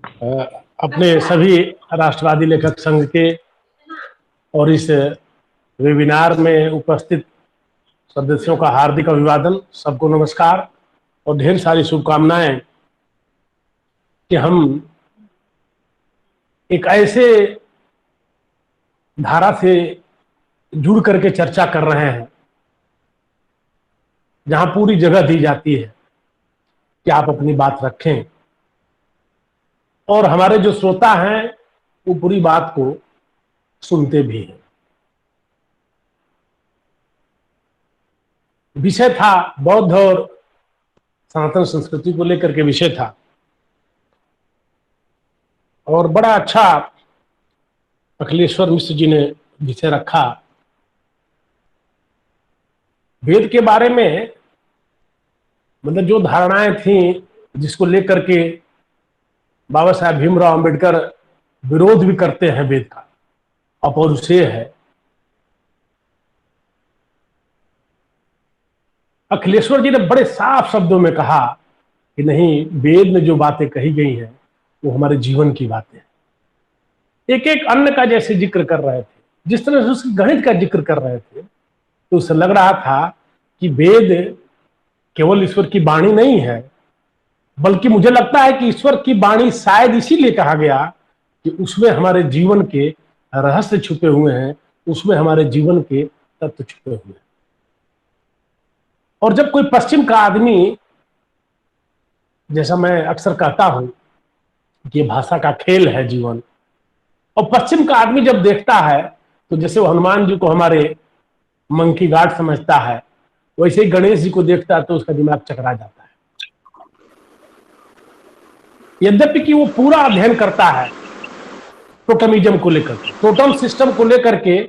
अपने सभी राष्ट्रवादी लेखक संघ के और इस वेबिनार में उपस्थित सदस्यों का हार्दिक अभिवादन। सबको नमस्कार और ढेर सारी शुभकामनाएं कि हम एक ऐसे धारा से जुड़ करके चर्चा कर रहे हैं जहां पूरी जगह दी जाती है कि आप अपनी बात रखें और हमारे जो श्रोता हैं वो पूरी बात को सुनते भी हैं। विषय था बौद्ध और सनातन संस्कृति को लेकर के विषय था और बड़ा अच्छा अखिलेश्वर मिश्र जी ने विषय रखा। वेद के बारे में मतलब जो धारणाएं थी जिसको लेकर के बाबा साहब भीमराव अंबेडकर विरोध भी करते हैं, वेद का अपौरुषेय है। अखिलेश्वर जी ने बड़े साफ शब्दों में कहा कि नहीं, वेद में जो बातें कही गई हैं वो हमारे जीवन की बातें हैं। एक एक अन्न का जैसे जिक्र कर रहे थे, जिस तरह से उसके गणित का जिक्र कर रहे थे, तो उसे लग रहा था कि वेद केवल ईश्वर की वाणी नहीं है, बल्कि मुझे लगता है कि ईश्वर की वाणी शायद इसीलिए कहा गया कि उसमें हमारे जीवन के रहस्य छुपे हुए हैं, उसमें हमारे जीवन के तत्व छुपे हुए हैं। और जब कोई पश्चिम का आदमी, जैसा मैं अक्सर कहता हूं कि भाषा का खेल है जीवन, और पश्चिम का आदमी जब देखता है तो जैसे वो हनुमान जी को हमारे मंकी गार्ड समझता है, वैसे ही गणेश जी को देखता है तो उसका दिमाग चकरा जाता है। यद्यपि कि वो पूरा अध्ययन करता है टोटमिज्म को लेकर के, टोटम सिस्टम को लेकर के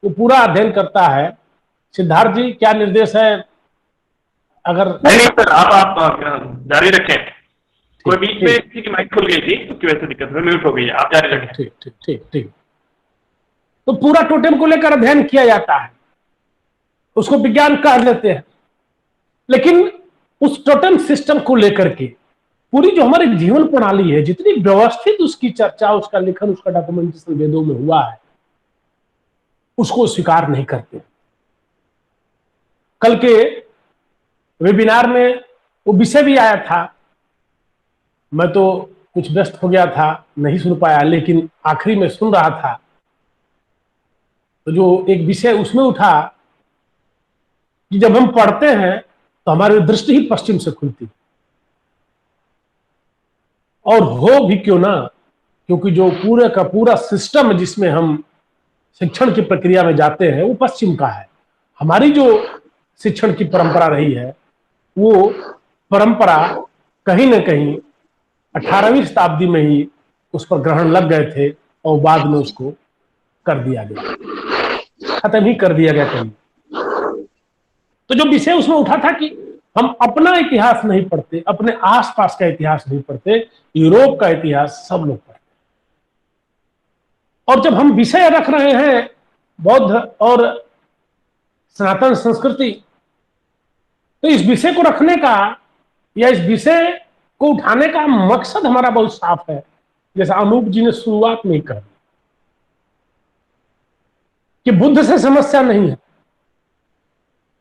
वो पूरा अध्ययन करता है। सिद्धार्थ जी, क्या निर्देश है? अगर नहीं सर, आप जारी रखें। कोई बीच में किसी की माइक खुल गई थी, उसकी वजह से दिक्कत है, म्यूट हो गई है, आप जारी रखें। ठीक ठीक ठीक ठीक। तो पूरा टोटम को लेकर अध्ययन किया जाता है, उसको विज्ञान कह लेते हैं। लेकिन उस टोटम सिस्टम को लेकर के पूरी जो हमारी जीवन प्रणाली है, जितनी व्यवस्थित उसकी चर्चा, उसका लेखन, उसका डॉक्यूमेंटेशन वेदों में हुआ है, उसको स्वीकार नहीं करते। कल के वेबिनार में वो विषय भी आया था, मैं तो कुछ व्यस्त हो गया था, नहीं सुन पाया, लेकिन आखिरी में सुन रहा था तो जो एक विषय उसमें उठा कि जब हम पढ़ते हैं तो हमारी दृष्टि ही पश्चिम से खुलती, और हो भी क्यों ना, क्योंकि जो पूरे का पूरा सिस्टम जिसमें हम शिक्षण की प्रक्रिया में जाते हैं वो पश्चिम का है। हमारी जो शिक्षण की परंपरा रही है वो परंपरा कहीं ना कहीं 18वीं शताब्दी में ही उस पर ग्रहण लग गए थे और बाद में उसको कर दिया गया, खत्म ही कर दिया गया कहीं। तो जो विषय उसमें उठा था कि हम अपना इतिहास नहीं पढ़ते, अपने आसपास का इतिहास नहीं पढ़ते, यूरोप का इतिहास सब लोग पढ़ते। और जब हम विषय रख रहे हैं बौद्ध और सनातन संस्कृति, तो इस विषय को रखने का या इस विषय को उठाने का मकसद हमारा बहुत साफ है, जैसा अनूप जी ने शुरुआत में ही कहा कि बुद्ध से समस्या नहीं है।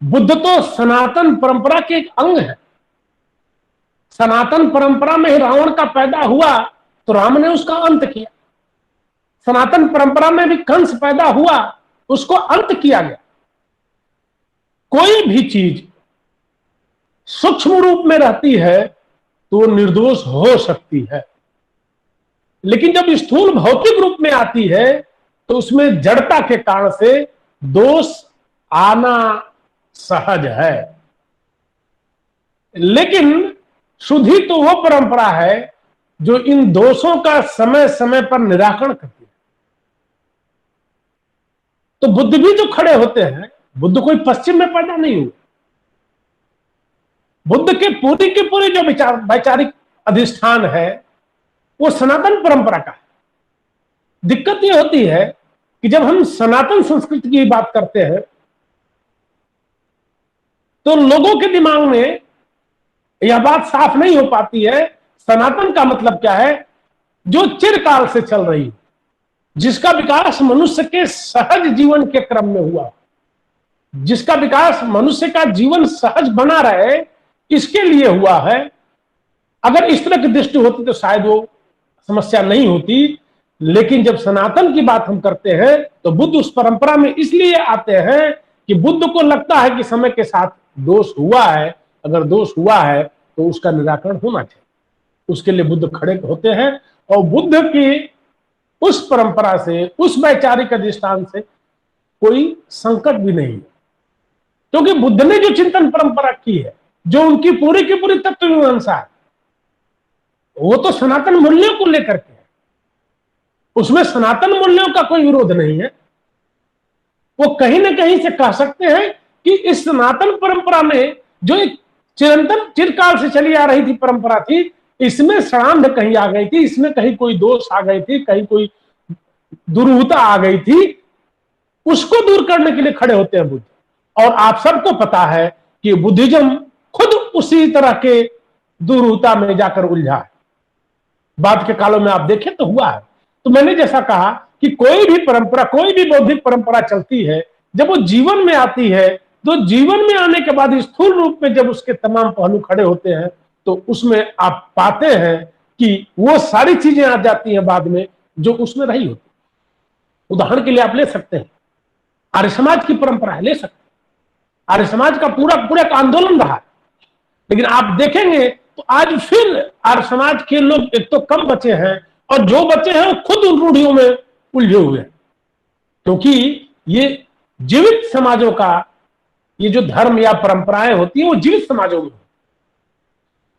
बुद्ध तो सनातन परंपरा के एक अंग है। सनातन परंपरा में ही रावण का पैदा हुआ तो राम ने उसका अंत किया। सनातन परंपरा में भी कंस पैदा हुआ, उसको अंत किया गया। कोई भी चीज सूक्ष्म रूप में रहती है तो वो निर्दोष हो सकती है, लेकिन जब स्थूल भौतिक रूप में आती है तो उसमें जड़ता के कारण से दोष आना सहज है। लेकिन शुद्धि तो वो परंपरा है जो इन दोषों का समय समय पर निराकरण करती है। तो बुद्ध भी जो खड़े होते हैं, बुद्ध कोई पश्चिम में पैदा नहीं हुए। बुद्ध के पूरी जो वैचारिक अधिष्ठान है वो सनातन परंपरा का है। दिक्कत ये होती है कि जब हम सनातन संस्कृति की बात करते हैं तो लोगों के दिमाग में यह बात साफ नहीं हो पाती है, सनातन का मतलब क्या है। जो चिरकाल से चल रही है, जिसका विकास मनुष्य के सहज जीवन के क्रम में हुआ, जिसका विकास मनुष्य का जीवन सहज बना रहे इसके लिए हुआ है। अगर इस तरह की दृष्टि होती तो शायद वो समस्या नहीं होती। लेकिन जब सनातन की बात हम करते हैं तो बुद्ध उस परंपरा में इसलिए आते हैं कि बुद्ध को लगता है कि समय के साथ दोष हुआ है, अगर दोष हुआ है तो उसका निराकरण होना चाहिए। उसके लिए बुद्ध खड़े होते हैं और बुद्ध की उस परंपरा से, उस वैचारिक अधिष्ठान से कोई संकट भी नहीं है, क्योंकि बुद्ध ने जो चिंतन परंपरा की है, जो उनकी पूरी की पूरी तत्व मीमांसा है, वो तो सनातन मूल्यों को लेकर के है। उसमें सनातन मूल्यों का कोई विरोध नहीं है। वो कहीं ना कहीं से कह सकते हैं कि इस सनातन परंपरा में जो एक चिरंतन चिरकाल से चली आ रही थी परंपरा थी, इसमें सड़ांध कहीं आ गई थी, इसमें कहीं कोई दोष आ गई थी, कहीं कोई दुरूहता आ गई थी, उसको दूर करने के लिए खड़े होते हैं बुद्ध। और आप सबको पता है कि बुद्धिज्म खुद उसी तरह के दुरूहता में जाकर उलझा है। बाद के कालों में आप देखें तो हुआ है। तो मैंने जैसा कहा कि कोई भी परंपरा, कोई भी बौद्धिक परंपरा चलती है, जब वो जीवन में आती है तो जीवन में आने के बाद स्थूल रूप में जब उसके तमाम पहलू खड़े होते हैं तो उसमें आप पाते हैं कि वो सारी चीजें आ जाती हैं बाद में जो उसमें रही होती। उदाहरण के लिए आप ले सकते हैं आर्य समाज की परंपरा है, ले सकते हैं। आर्य समाज का पूरा एक आंदोलन रहा, लेकिन आप देखेंगे तो आज फिर आर्य समाज के लोग एक तो कम बचे हैं, और जो बचे हैं वो खुद उन रूढ़ियों में उलझे हुए हैं, क्योंकि ये जीवित समाजों का, ये जो धर्म या परंपराएं होती है वो जीवित समाजों में,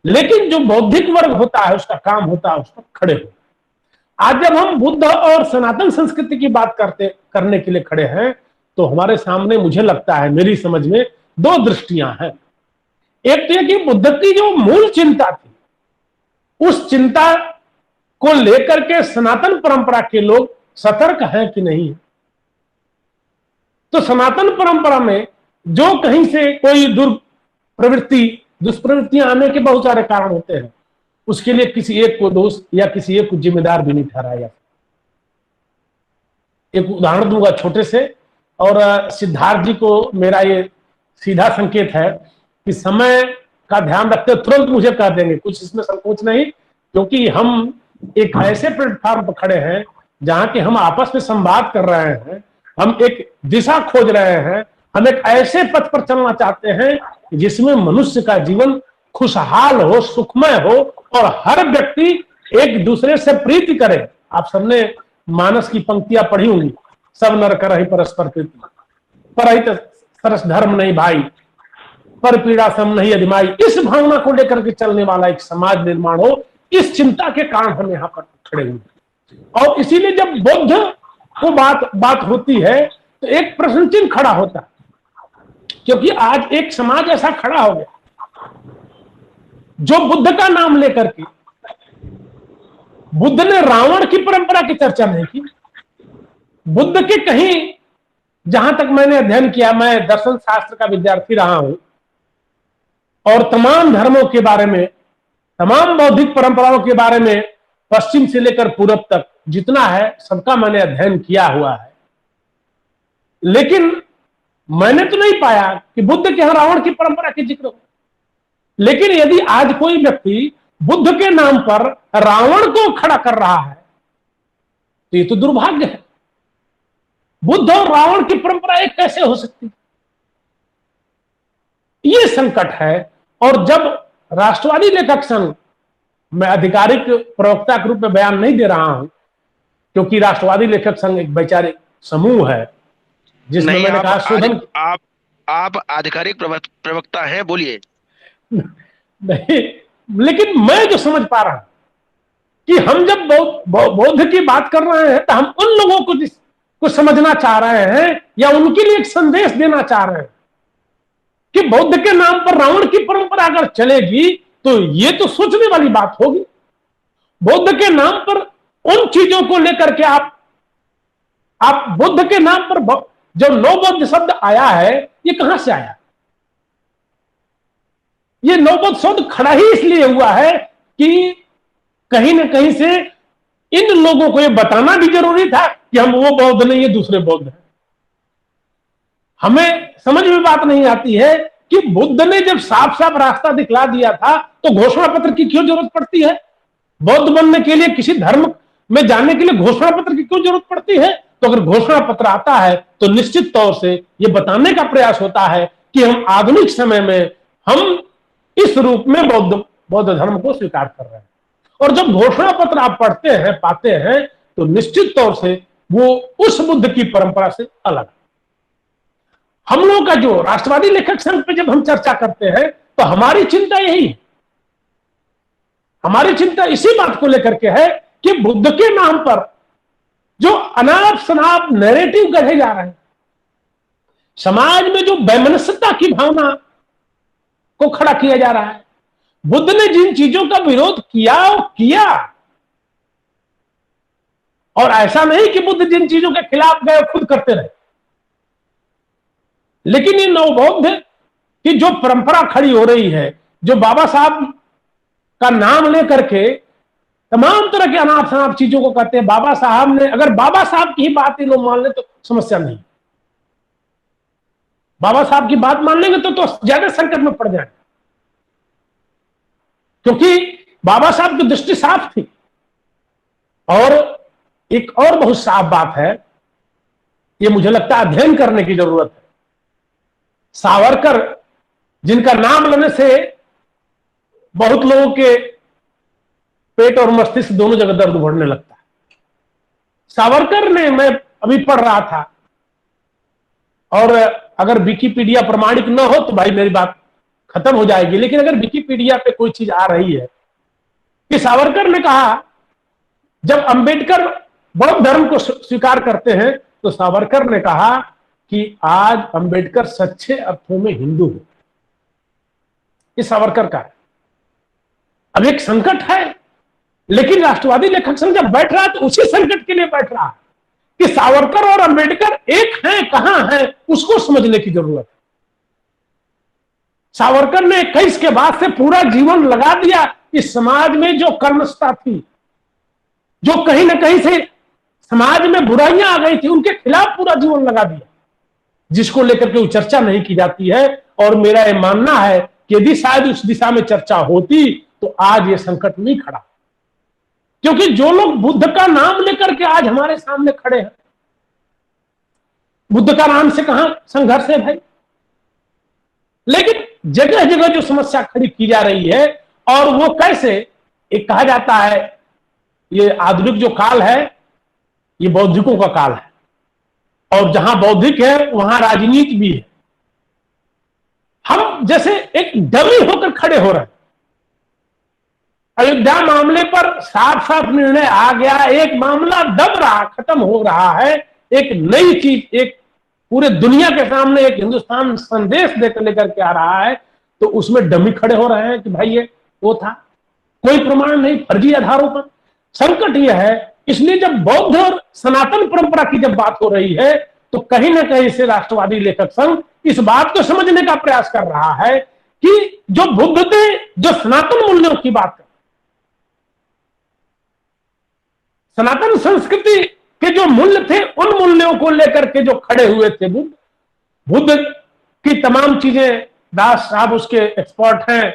लेकिन जो बौद्धिक वर्ग होता है उसका काम होता है उस पर खड़े हो। आज जब हम बुद्ध और सनातन संस्कृति की बात करने के लिए खड़े हैं तो हमारे सामने, मुझे लगता है, मेरी समझ में दो दृष्टियां हैं। एक तो यह कि बुद्ध की जो मूल चिंता थी, उस चिंता को लेकर के सनातन परंपरा के लोग सतर्क हैं कि नहीं। तो सनातन परंपरा में जो कहीं से कोई दुष्प्रवृत्तियां आने के बहुत सारे कारण होते हैं, उसके लिए किसी एक को दोष या किसी एक को जिम्मेदार भी नहीं ठहराया। एक उदाहरण दूंगा छोटे से, और सिद्धार्थ जी को मेरा ये सीधा संकेत है कि समय का ध्यान रखते तुरंत मुझे कह देंगे, कुछ इसमें संकोच नहीं, क्योंकि हम एक ऐसे प्लेटफॉर्म पर खड़े हैं जहां कि हम आपस में संवाद कर रहे हैं, हम एक दिशा खोज रहे हैं, हम एक ऐसे पथ पर चलना चाहते हैं जिसमें मनुष्य का जीवन खुशहाल हो, सुखमय हो, और हर व्यक्ति एक दूसरे से प्रीति करे। आप सबने मानस की पंक्तियां पढ़ी होंगी, सब नर करहि परस्पर प्रीति, परहित सरस धर्म नहीं भाई, पर पीड़ा सम नहीं अधिमाई। इस भावना को लेकर के चलने वाला एक समाज निर्माण हो, इस चिंता के कारण हम यहाँ पर खड़े हुए। और इसीलिए जब बुद्ध को बात होती है तो एक प्रश्न चिन्ह खड़ा होता है, क्योंकि आज एक समाज ऐसा खड़ा हो गया जो बुद्ध का नाम लेकर के, बुद्ध ने रावण की परंपरा की चर्चा नहीं की। बुद्ध के कहीं, जहां तक मैंने अध्ययन किया, मैं दर्शन शास्त्र का विद्यार्थी रहा हूं और तमाम धर्मों के बारे में, तमाम बौद्धिक परंपराओं के बारे में, पश्चिम से लेकर पूरब तक जितना है सबका मैंने अध्ययन किया हुआ है, लेकिन मैंने तो नहीं पाया कि बुद्ध के यहां रावण की परंपरा की जिक्र हो। लेकिन यदि आज कोई व्यक्ति बुद्ध के नाम पर रावण को खड़ा कर रहा है तो ये तो दुर्भाग्य है। बुद्ध और रावण की परंपरा एक कैसे हो सकती, ये संकट है। और जब राष्ट्रवादी लेखक संघ, मैं आधिकारिक प्रवक्ता के रूप में बयान नहीं दे रहा हूं, क्योंकि राष्ट्रवादी लेखक संघ एक वैचारिक समूह है जिसमें मैंने कहा शोधन। आप आधिकारिक प्रवक्ता हैं, बोलिए। नहीं, लेकिन मैं जो समझ पा रहा हूं कि हम जब बौद्ध की बात कर रहे हैं तो हम उन लोगों को समझना चाह रहे हैं या उनके लिए एक संदेश देना चाह रहे हैं कि बौद्ध के नाम पर रावण की परंपरा अगर चलेगी तो ये तो सोचने वाली बात होगी। बुद्ध के नाम पर उन चीजों को लेकर के आप बुद्ध के नाम पर जो नौबौद्ध शब्द आया है, ये कहां से आया? ये नौबौद्ध शब्द खड़ा ही इसलिए हुआ है कि कहीं ना कहीं से इन लोगों को ये बताना भी जरूरी था कि हम वो बौद्ध नहीं है, दूसरे बौद्ध हैं। हमें समझ में बात नहीं आती है कि बुद्ध ने जब साफ साफ रास्ता दिखला दिया था तो घोषणा पत्र की क्यों जरूरत पड़ती है? बौद्ध बनने के लिए, किसी धर्म में जाने के लिए घोषणा पत्र की क्यों जरूरत पड़ती है? तो अगर घोषणा पत्र आता है तो निश्चित तौर से यह बताने का प्रयास होता है कि हम आधुनिक समय में हम इस रूप में बौद्ध धर्म को स्वीकार कर रहे हैं। और जब घोषणा पत्र आप पढ़ते हैं, पाते हैं, तो निश्चित तौर से वो उस बुद्ध की परंपरा से अलग। हम लोगों का जो राष्ट्रवादी लेखक संघ पे जब हम चर्चा करते हैं तो हमारी चिंता यही है, हमारी चिंता इसी बात को लेकर के है कि बुद्ध के नाम पर जो अनाप शनाप नैरेटिव गढ़े जा रहे हैं, समाज में जो वैमनस्यता की भावना को खड़ा किया जा रहा है, बुद्ध ने जिन चीजों का विरोध किया वो किया, और ऐसा नहीं कि बुद्ध जिन चीजों के खिलाफ गए खुद करते रहे। लेकिन ये नवबौद्ध की जो परंपरा खड़ी हो रही है, जो बाबा साहब का नाम लेकर के तमाम तरह के अनाप शनाप चीजों को कहते हैं, बाबा साहब ने, अगर बाबा साहब की ही बात लोग मान ले तो समस्या नहीं, बाबा साहब की बात मान लेंगे तो ज्यादा संकट में पड़ जाएंगे, क्योंकि बाबा साहब की दृष्टि साफ थी। और एक और बहुत साफ बात है, ये मुझे लगता है अध्ययन करने की जरूरत है। सावरकर, जिनका नाम लेने से बहुत लोगों के पेट और मस्तिष्क दोनों जगह दर्द बढ़ने लगता है, सावरकर ने, मैं अभी पढ़ रहा था, और अगर विकिपीडिया प्रमाणिक न हो तो भाई मेरी बात खत्म हो जाएगी, लेकिन अगर विकिपीडिया पे कोई चीज आ रही है कि सावरकर ने कहा, जब अंबेडकर बौद्ध धर्म को स्वीकार करते हैं तो सावरकर ने कहा कि आज अंबेडकर सच्चे अर्थों में हिंदू है। ये सावरकर का है। अब एक संकट है, लेकिन राष्ट्रवादी लेखक संघ जब बैठ रहा है तो उसी संकट के लिए बैठ रहा है कि सावरकर और अंबेडकर एक हैं, कहां हैं, उसको समझने की जरूरत है। सावरकर ने 21 के बाद से पूरा जीवन लगा दिया इस समाज में जो कर्मठता थी, जो कहीं ना कहीं से समाज में बुराइयां आ गई थी, उनके खिलाफ पूरा जीवन लगा दिया, जिसको लेकर के वो चर्चा नहीं की जाती है। और मेरा यह मानना है कि यदि शायद उस दिशा में चर्चा होती तो आज ये संकट नहीं खड़ा, क्योंकि जो लोग बुद्ध का नाम लेकर के आज हमारे सामने खड़े हैं, बुद्ध का नाम से कहां संघर्ष है भाई। लेकिन जगह जगह जो समस्या खड़ी की जा रही है, और वो कैसे, एक कहा जाता है ये आधुनिक जो काल है ये बौद्धिकों का काल है, और जहां बौद्धिक है वहां राजनीति भी है। हम जैसे एक डमी होकर खड़े हो रहे हैं। अयोध्या मामले पर साफ साफ निर्णय आ गया, एक मामला दब रहा, खत्म हो रहा है, एक नई चीज, एक पूरे दुनिया के सामने एक हिंदुस्तान संदेश देकर लेकर के आ रहा है, तो उसमें डमी खड़े हो रहे हैं कि भाई ये वो था, कोई प्रमाण नहीं, फर्जी आधारों पर। संकट यह है, इसलिए जब बौद्ध और सनातन परंपरा की जब बात हो रही है तो कहीं ना कहीं से राष्ट्रवादी लेखक संघ इस बात को समझने का प्रयास कर रहा है कि जो बुद्ध थे, जो सनातन मूल्यों की बात कर, सनातन संस्कृति के जो मूल्य थे, उन मूल्यों को लेकर के जो खड़े हुए थे बुद्ध की तमाम चीजें, दास साहब उसके एक्सपर्ट हैं,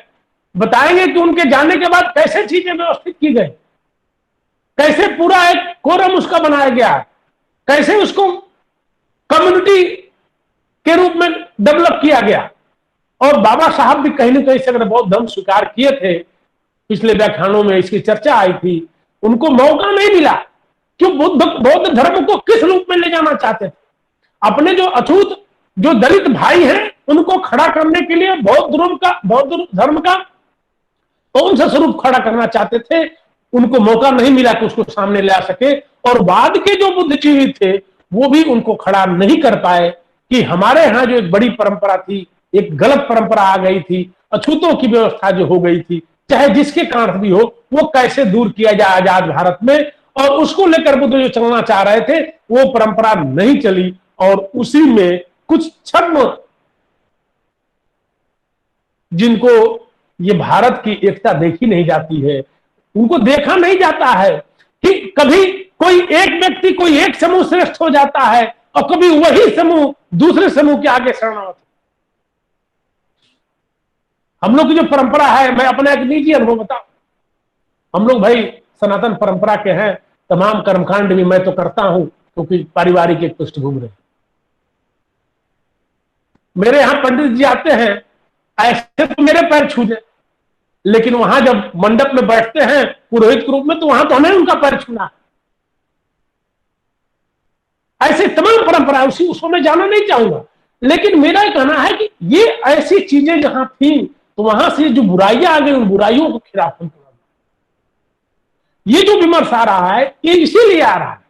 बताएंगे कि उनके जाने के बाद कैसे चीजें व्यवस्थित की गई, कैसे पूरा एक कोरम उसका बनाया गया, कैसे उसको कम्युनिटी के रूप में डेवलप किया गया। और बाबा साहब भी कहीं ना कहीं से अगर बौद्ध धर्म स्वीकार किए थे, पिछले व्याख्यानों में इसकी चर्चा आई थी, उनको मौका नहीं मिला कि बौद्ध धर्म को किस रूप में ले जाना चाहते थे। अपने जो अछूत, जो दलित भाई हैं, उनको खड़ा करने के लिए बौद्ध धर्म का कौन सा स्वरूप खड़ा करना चाहते थे, उनको मौका नहीं मिला कि उसको सामने ले आ सके। और बाद के जो बुद्धिजीवी थे वो भी उनको खड़ा नहीं कर पाए कि हमारे यहां जो एक बड़ी परंपरा थी, एक गलत परंपरा आ गई थी, अछूतों की व्यवस्था जो हो गई थी, चाहे जिसके कारण भी हो, वो कैसे दूर किया जाए आजाद भारत में। और उसको लेकर बुद्ध जो चलना चाह रहे थे वो परंपरा नहीं चली, और उसी में कुछ छद्म, जिनको ये भारत की एकता देखी नहीं जाती है, उनको देखा नहीं जाता है कि कभी कोई एक व्यक्ति, कोई एक समूह श्रेष्ठ हो जाता है और कभी वही समूह दूसरे समूह के आगे शरणागत। हम लोग की जो परंपरा है, मैं अपना एक निजी अनुभव बताऊं, हम लोग भाई सनातन परंपरा के हैं, तमाम कर्मकांड भी मैं तो करता हूं क्योंकि पारिवारिक एक पृष्ठभूमि रही। मेरे यहां पंडित जी आते हैं, ऐसे तो मेरे पैर छू दे, लेकिन वहां जब मंडप में बैठते हैं पुरोहित के रूप में, तो वहां तो हमें उनका पैर छूना। ऐसे तमाम परंपरा, उसको मैं जाना नहीं चाहूंगा, लेकिन मेरा कहना है कि ये ऐसी चीजें जहां थी, तो वहां से जो बुराइयां आ गई, उन बुराइयों के खिलाफ हम, ये जो विमर्श आ रहा है, ये इसीलिए आ रहा है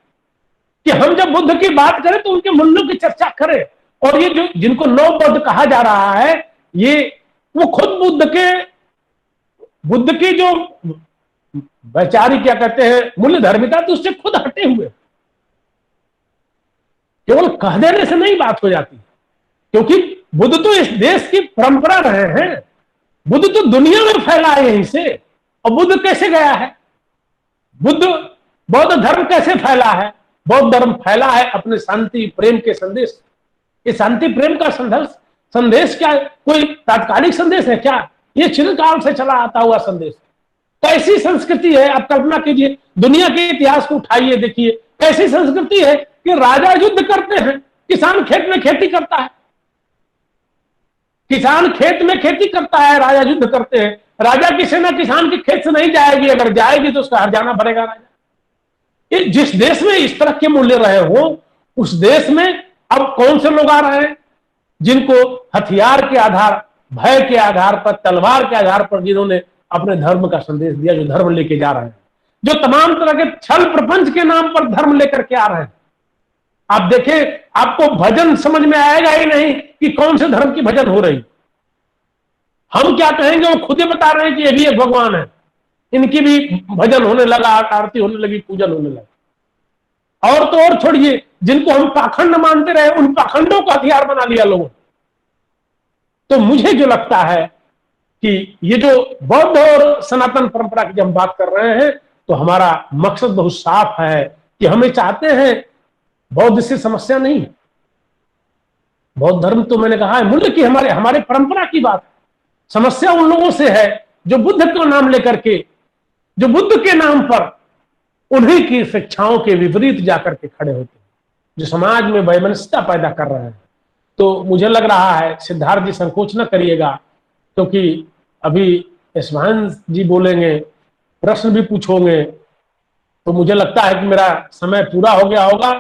कि हम जब बुद्ध की बात करें तो उनके मूल्यों की चर्चा करें। और ये जो जिनको नवबुद्ध कहा जा रहा है, ये वो खुद बुद्ध के जो वैचारिक क्या कहते हैं मूल्य धर्मिता, तो उससे खुद हटे हुए। केवल कह देने से नहीं बात हो जाती, क्योंकि बुद्ध तो इस देश की परंपरा रहे हैं, बुद्ध तो दुनिया में फैला है यहीं से। और बुद्ध कैसे गया है, बौद्ध धर्म कैसे फैला है? बौद्ध धर्म फैला है अपने शांति प्रेम के संदेश। ये शांति प्रेम का संदेश क्या कोई तात्कालिक संदेश है क्या? ये चिरकाल से चला आता हुआ संदेश। कैसी संस्कृति है, आप कल्पना कीजिए, दुनिया के इतिहास को उठाइए, देखिए कैसी संस्कृति है कि राजा युद्ध करते हैं, किसान खेत में खेती करता है, किसान खेत में खेती करता है, राजा युद्ध करते हैं। राजा की सेना किसान के खेत से नहीं जाएगी, अगर जाएगी तो उसका हर्जाना भरेगा राजा। जिस देश में इस तरह के मूल्य रहे हो, उस देश में अब कौन से लोग आ रहे हैं जिनको हथियार के आधार, भय के आधार पर, तलवार के आधार पर जिन्होंने अपने धर्म का संदेश दिया, जो धर्म लेके जा रहे हैं, जो तमाम तरह के छल प्रपंच के नाम पर धर्म लेकर के आ रहे हैं। आप देखें, आपको भजन समझ में आएगा ही नहीं कि कौन से धर्म की भजन हो रही। हम क्या कहेंगे, वो खुद ही बता रहे हैं कि ये भी एक भगवान है, इनकी भी भजन होने लगा, आरती होने लगी, पूजन होने लगा। और तो और छोड़िए, जिनको हम पाखंड मानते रहे, उन पाखंडों को हथियार बना लिया लोगों। तो मुझे जो लगता है कि ये जो बौद्ध और सनातन परंपरा की जब हम बात कर रहे हैं, तो हमारा मकसद बहुत साफ है कि हमें चाहते हैं, बौद्ध से समस्या नहीं है। बौद्ध धर्म तो मैंने कहा है मूल्य की, हमारे परंपरा की बात। समस्या उन लोगों से है जो बुद्ध का नाम लेकर के, जो बुद्ध के नाम पर उन्हीं की शिक्षाओं के विपरीत जाकर के खड़े होते हैं, जो समाज में वैमनस्यता पैदा कर रहे हैं। तो मुझे लग रहा है, सिद्धार्थ जी संकोच न करिएगा, क्योंकि अभी यशवान जी बोलेंगे, प्रश्न भी पूछोगे, तो मुझे लगता है कि मेरा समय पूरा हो गया होगा।